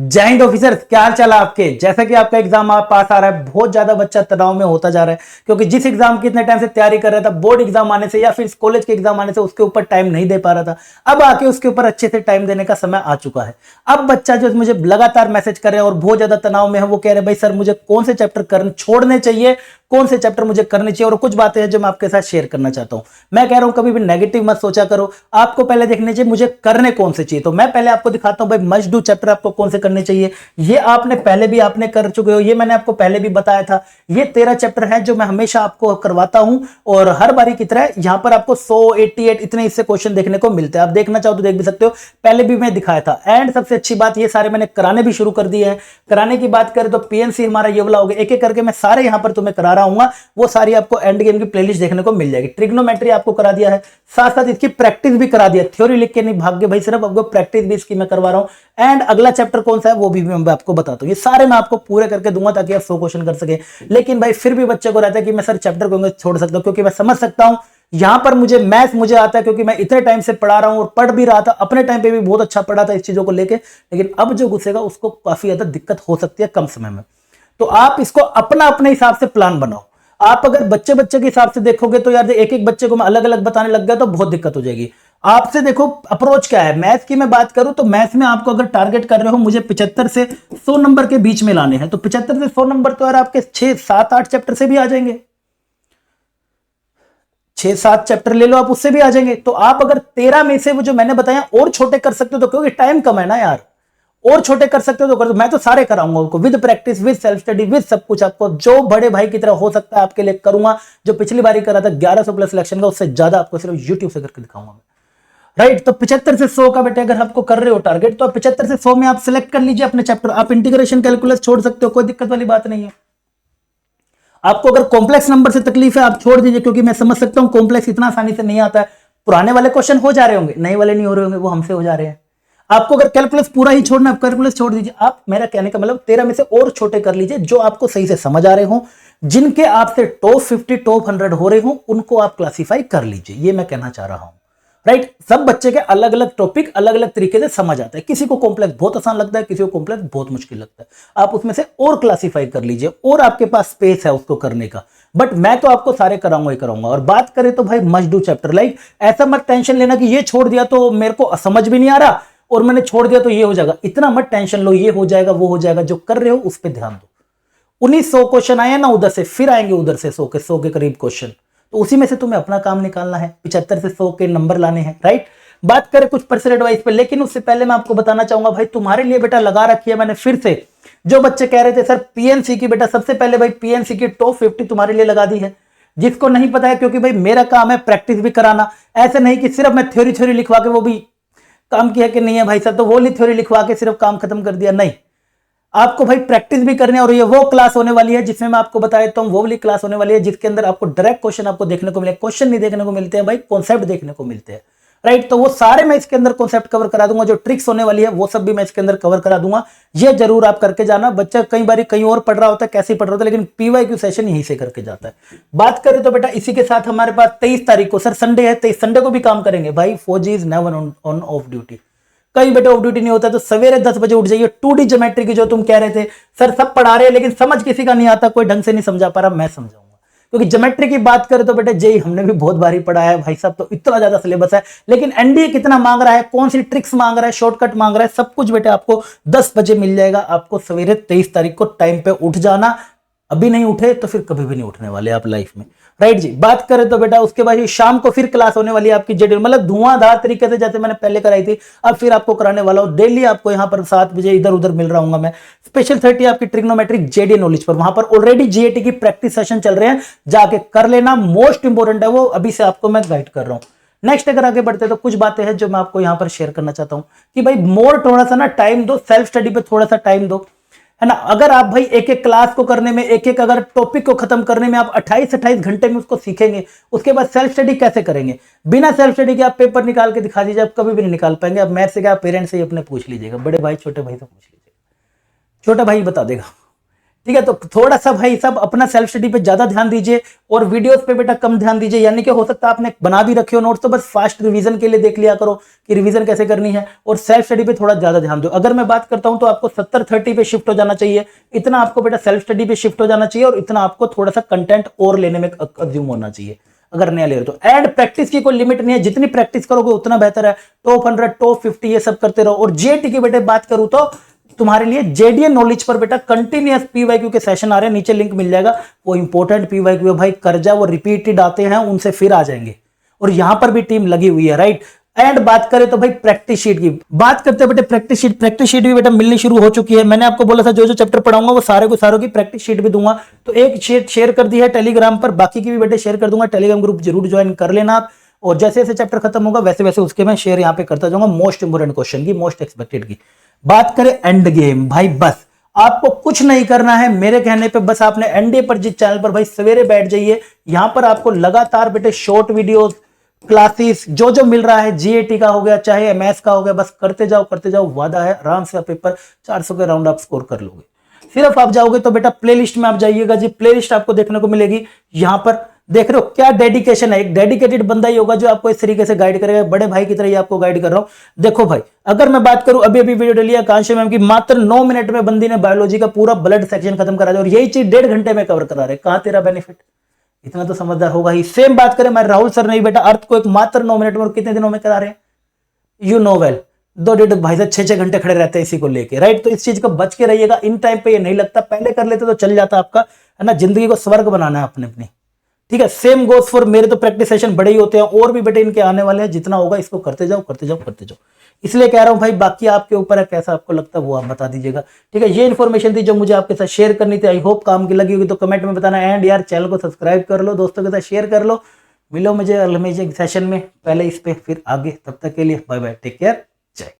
जय हिंद ऑफिसर, क्या हाल चाल है आपके। जैसा कि आपका एग्जाम आप पास आ रहा है, बहुत ज्यादा बच्चा तनाव में होता जा रहा है, क्योंकि जिस एग्जाम की इतने टाइम से तैयारी कर रहा था, बोर्ड एग्जाम आने से या फिर कॉलेज के एग्जाम आने से उसके ऊपर टाइम नहीं दे पा रहा था। अब आके उसके ऊपर अच्छे से टाइम देने का समय आ चुका है। अब बच्चा जो मुझे लगातार मैसेज कर रहे हैं और बहुत ज्यादा तनाव में है, वो कह रहे हैं भाई सर मुझे कौन से चैप्टर करने छोड़ने चाहिए, कौन से चैप्टर मुझे करने चाहिए। और कुछ बातें हैं जो मैं आपके साथ शेयर करना चाहता हूं। मैं कह रहा हूं कभी भी नेगेटिव मत सोचा करो, आपको पहले देखने चाहिए मुझे करने कौन से चाहिए। तो मैं पहले आपको दिखाता हूं भाई मस्ट डू चैप्टर आपको कौन से करने चाहिए। ये आपने पहले भी आपने कर चुके हो, ये मैंने आपको पहले भी बताया था। ये 13 चैप्टर है जो मैं हमेशा आपको करवाता हूं, और हर बारी की तरह यहां पर आपको 188 इतने इससे क्वेश्चन देखने को मिलते हैं। आप देखना चाहो तो देख भी सकते हो, पहले भी मैं दिखाया था। एंड सबसे अच्छी बात ये सारे मैंने कराने भी शुरू कर दिए हैं। कराने की बात करें तो पीएनसी हमारा ये वाला होगा, एक एक करके मैं सारे यहां पर तुम्हें करा रहा हूं। वो सारी आपको एंड गेम की प्लेलिस्ट देखने को मिल जाएगी। ट्रिग्नोमेट्री आपको करा दिया है, साथ साथ इसकी प्रैक्टिस भी करा दिया। थ्योरी लिख के नहीं भाग्य भाई, सिर्फ आपको प्रैक्टिस भी इसकी मैं करवा रहा हूं। एंड अगला चैप्टर कौन सा है वो भी मैं आपको बताता हूं। ये सारे मैं आपको पूरे करके दूंगा ताकि आप 100 क्वेश्चन कर सके। लेकिन भाई फिर भी बच्चे को रहता है कि मैं सर चैप्टर को छोड़ सकता हूं, क्योंकि मैं समझ सकता हूं यहां पर मुझे मैथ्स मुझे आता है, क्योंकि मैं इतने टाइम से पढ़ा रहा हूं और पढ़ भी रहा था। अपने टाइम पे भी बहुत अच्छा पढ़ा था इस चीजों को लेके, लेकिन अब जो घुसेगा उसको काफी ज्यादा दिक्कत हो सकती है कम समय में। तो आप इसको अपना अपने हिसाब से प्लान बनाओ। आप अगर बच्चे बच्चे के हिसाब से देखोगे तो यार एक एक बच्चे को मैं अलग अलग बताने लग गया तो बहुत दिक्कत हो जाएगी। आपसे देखो अप्रोच क्या है। मैथ्स की मैं बात करूं तो मैथ्स में आपको अगर टारगेट कर रहे हो मुझे 75 से 100 नंबर के बीच में लाने हैं, तो 75 से 100 नंबर तो यार आपके 6 7 8 चैप्टर से भी आ जाएंगे। 6 7 चैप्टर ले लो आप, उससे भी आ जाएंगे। तो आप अगर 13 में से वो जो मैंने बताया और छोटे कर सकते हो तो, क्योंकि टाइम कम है ना यार, और छोटे कर सकते हो तो कर दो। मैं तो सारे कराऊंगा उनको, with practice with self study with सब कुछ। आपको जो बड़े भाई की तरह हो सकता है आपके लिए करूंगा। जो पिछली बारी करा था 1100 प्लस सिलेक्शन का, उससे ज्यादा आपको सिर्फ यूट्यूब से करके दिखाऊंगा मैं। राइट, तो 75 से 100 का बेटे अगर आपको कर रहे हो टारगेट, तो 75 से 100 में आप सिलेक्ट कर लीजिए अपने चैप्टर। आप इंटीग्रेशन कैलकुलस छोड़ सकते हो, कोई दिक्कत वाली बात नहीं है। आपको अगर कॉम्प्लेक्स नंबर से तकलीफ है आप छोड़ दीजिए, क्योंकि मैं समझ सकता हूं कॉम्प्लेक्स इतना आसानी से नहीं आता है। पुराने वाले क्वेश्चन हो जा रहे होंगे, नए वाले नहीं हो रहे होंगे, वो हमसे हो जा रहे हैं। आपको अगर कैलकुलस पूरा ही छोड़ना है, कैलकुलस छोड़ दीजिए। आप, मेरा कहने का मतलब 13 में से और छोटे कर लीजिए जो आपको सही से समझ आ रहे हो, जिनके आपसे टॉप 50 टॉप 100 हो रहे हो, उनको आप क्लासीफाई कर लीजिए। ये मैं कहना चाह रहा हूं। राइट, सब बच्चे के अलग अलग टॉपिक अलग अलग तरीके से समझ आता है। किसी को कॉम्प्लेक्स बहुत आसान लगता है, किसी को कॉम्प्लेक्स बहुत मुश्किल लगता है। आप उसमें से और क्लासीफाई कर लीजिए, और आपके पास स्पेस है उसको करने का। बट मैं तो आपको सारे कराऊंगा ही कराऊंगा। और बात करें तो भाई मस्ट डू चैप्टर, लाइक ऐसा मत टेंशन लेना कि ये छोड़ दिया तो मेरे को समझ भी नहीं आ रहा और मैंने छोड़ दिया तो ये हो जाएगा। इतना मत टेंशन लो, ये हो जाएगा वो हो जाएगा। जो कर रहे हो उस पर ध्यान दो। 1900 क्वेश्चन आए ना उधर से, फिर आएंगे उधर से 100 के करीब क्वेश्चन, तो उसी में से तुम्हें अपना काम निकालना है। 75 से 100 के नंबर लाने हैं। राइट, बात करें कुछ पर्सनल एडवाइस पे, लेकिन उससे पहले मैं आपको बताना चाहूंगा भाई तुम्हारे लिए बेटा लगा रखी है मैंने फिर से। जो बच्चे कह रहे थे सर पीएनसी की, बेटा सबसे पहले भाई पीएनसी की टॉप 50 तुम्हारे लिए लगा दी है। जिसको नहीं पता है, क्योंकि भाई मेरा काम है प्रैक्टिस भी कराना। ऐसे नहीं कि सिर्फ मैं थ्योरी थ्योरी लिखवा के, वो भी काम किया कि नहीं है भाई साहब, तो वो नहीं थ्योरी लिखवा के सिर्फ काम खत्म कर दिया, नहीं। आपको भाई प्रैक्टिस भी करनी है। और ये वो क्लास होने वाली है जिसमें मैं आपको बता देता हूं, वो वाली क्लास होने वाली है जिसके अंदर आपको डायरेक्ट क्वेश्चन आपको देखने को मिले। क्वेश्चन नहीं देखने को मिलते हैं भाई, कॉन्सेप्ट देखने को मिलते हैं। राइट, तो वो सारे मैं इसके अंदर कॉन्सेप्ट कवर करा दूंगा। जो ट्रिक्स होने वाली है वो सब भी मैं इसके अंदर कवर करा दूंगा। ये जरूर आप करके जाना। बच्चा कई बार कहीं और पढ़ रहा होता है, कैसे पढ़ रहा होता है, लेकिन पीवाईक्यू सेशन यहीं से करके जाता है। बात करें तो बेटा इसी के साथ हमारे पास 23 तारीख को, सर संडे है, 23 संडे को भी काम करेंगे भाई। फौजी is never on off duty. कई बेटे ऑफ ड्यूटी नहीं होता तो सवेरे 10 बजे उठ जाइए। 2D ज्योमेट्री की जो तुम कह रहे थे सर सब पढ़ा रहे हैं लेकिन समझ किसी का नहीं आता, कोई ढंग से नहीं समझा पा रहा, मैं समझाऊंगा। क्योंकि ज्योमेट्री की बात करें तो बेटे जेई हमने भी बहुत बारी पढ़ा है भाई साहब, तो इतना ज्यादा सिलेबस है। लेकिन एनडीए कितना मांग रहा है, कौन सी ट्रिक्स मांग रहा है, शॉर्टकट मांग रहा है, सब कुछ बेटे आपको 10 बजे मिल जाएगा। आपको सवेरे 23 तारीख को टाइम पे उठ जाना। अभी नहीं उठे तो फिर कभी भी नहीं उठने वाले आप लाइफ में। राइट जी, बात करें तो बेटा उसके बाद शाम को फिर क्लास होने वाली है आपकी जेडी, मतलब धुआंधार तरीके से जैसे मैंने पहले कराई थी, अब फिर आपको कराने वाला हूं। डेली आपको यहां पर 7 बजे इधर उधर मिल रहा हूंगा मैं। स्पेशल 30 आपकी ट्रिग्नोमेट्रिक जेडी नॉलेज पर, वहां पर ऑलरेडी जीएटी की प्रैक्टिस सेशन चल रहे हैं, जाके कर लेना। मोस्ट इंपोर्टेंट है वो, अभी से आपको मैं गाइड कर रहा हूं। नेक्स्ट अगर आगे बढ़ते तो कुछ बातें हैं जो मैं आपको यहां पर शेयर करना चाहता हूं कि भाई मोर थोड़ा सा ना टाइम दो, सेल्फ स्टडी पे थोड़ा सा टाइम दो, है ना। अगर आप भाई एक एक क्लास को करने में, एक एक अगर टॉपिक को खत्म करने में आप 28 घंटे में उसको सीखेंगे, उसके बाद सेल्फ स्टडी कैसे करेंगे। बिना सेल्फ स्टडी के आप पेपर निकाल के दिखा दीजिए, आप कभी भी नहीं निकाल पाएंगे। आप मैथ से क्या, पेरेंट्स से ही अपने पूछ लीजिएगा, बड़े भाई छोटे भाई से पूछ लीजिएगा, छोटा भाई बता देगा। ठीक है, तो थोड़ा सा भाई सब अपना सेल्फ स्टडी पे ज्यादा ध्यान दीजिए और वीडियोस पे बेटा कम ध्यान दीजिए। यानी कि हो सकता है आपने बना भी रखे हो नोट्स, तो बस फास्ट रिवीजन के लिए देख लिया करो कि रिवीजन कैसे करनी है, और सेल्फ स्टडी पे थोड़ा ज्यादा ध्यान दो। अगर मैं बात करता हूं तो आपको 70-30 पे शिफ्ट हो जाना चाहिए, इतना आपको बेटा सेल्फ स्टडी पे शिफ्ट हो जाना चाहिए और इतना आपको थोड़ा सा कंटेंट और लेने में कंज्यूम होना चाहिए अगर नया ले रहे हो तो। एंड प्रैक्टिस की कोई लिमिट नहीं है, जितनी प्रैक्टिस करोगे उतना बेहतर है। टॉप 100 टॉप 50 ये सब करते रहो। और जेटी की बेटे बात करूं तो तुम्हारे लिए जेडीए नॉलेज पर बेटा कंटिन्यूअस पीवाईक्यू के सेशन आ रहे हैं, नीचे लिंक मिल जाएगा। वो इंपॉर्टेंट पीवाईक्यू है भाई, कर जा, वो रिपीटेड आते हैं, उनसे फिर आ जाएंगे। और यहां पर भी टीम लगी हुई है, राइट। एंड बात करें तो भाई प्रैक्टिस शीट की बात करते हैं बेटे। प्रैक्टिस शीट भी बेटा मिलनी शुरू हो चुकी है। मैंने आपको बोला था जो जो चैप्टर पढ़ाऊंगा वो सारे को सारों की प्रैक्टिस शीट भी दूंगा। तो एक शीट शेयर कर दी है टेलीग्राम पर, बाकी की भी बेटे शेयर कर दूंगा। टेलीग्राम ग्रुप जरूर ज्वाइन कर लेना आप, और जैसे जैसे चैप्टर खत्म होगा वैसे वैसे उसके मैं शेयर यहां पे करता जाऊंगा, मोस्ट इंपोर्टेंट क्वेश्चन की, मोस्ट एक्सपेक्टेड की। बात करें एंड गेम, भाई बस आपको कुछ नहीं करना है मेरे कहने पे, बस आपने एनडीए पर जिस चैनल पर भाई सवेरे बैठ जाइए, यहां पर आपको लगातार बेटे शॉर्ट वीडियोस, क्लासेस जो जो मिल रहा है, जीएटी का हो गया चाहे एमएस का हो गया, बस करते जाओ। वादा है आराम से पेपर 400 के राउंड आप स्कोर कर लोगे। सिर्फ आप जाओगे तो बेटा प्लेलिस्ट में आप जाइएगा जी, प्लेलिस्ट आपको देखने को मिलेगी। यहां पर देख रहे हो क्या डेडिकेशन है, एक डेडिकेटेड बंदा ही होगा जो आपको इस तरीके से गाइड करेगा। बड़े भाई की तरह ही आपको गाइड कर रहा हूं। देखो भाई, अगर मैं बात करूं अभी वीडियो डाली है कांशे मैम की, मात्र 9 मिनट में बंदी ने बायोलॉजी का पूरा ब्लड सेक्शन खत्म करा दिया, और यही चीज 1.5 घंटे में कवर करा रहे। कहां तेरा बेनिफिट, इतना तो समझदार होगा ही। सेम बात करें मैं राहुल सर नहीं बेटा, अर्थ को एक मात्र 9 मिनट में और कितने दिनों में करा रहे हैं, यू नो वेल। 2-1.5 भाई साहब 6-6 घंटे खड़े रहते हैं इसी को लेके, राइट। तो इस चीज को बच के रहिएगा, इन टाइम पे ये नहीं लगता, पहले कर लेते तो चल जाता आपका, है ना। जिंदगी को स्वर्ग बनाना है अपने अपनी, ठीक है। सेम गोस फॉर मेरे तो प्रैक्टिस सेशन बड़े ही होते हैं, और भी बेटे इनके आने वाले हैं। जितना होगा इसको करते जाओ। इसलिए कह रहा हूं भाई, बाकी आपके ऊपर है, कैसा आपको लगता है वो आप बता दीजिएगा, ठीक है। ये इन्फॉर्मेशन थी जो मुझे आपके साथ शेयर करनी थी, आई होप काम की लगी होगी तो कमेंट में बताना। एंड यार चैनल को सब्सक्राइब कर लो, दोस्तों के साथ शेयर कर लो। मिलो मुझे अमेजिंग सेशन में, पहले इस पे फिर आगे। तब तक के लिए बाय बाय, टेक केयर।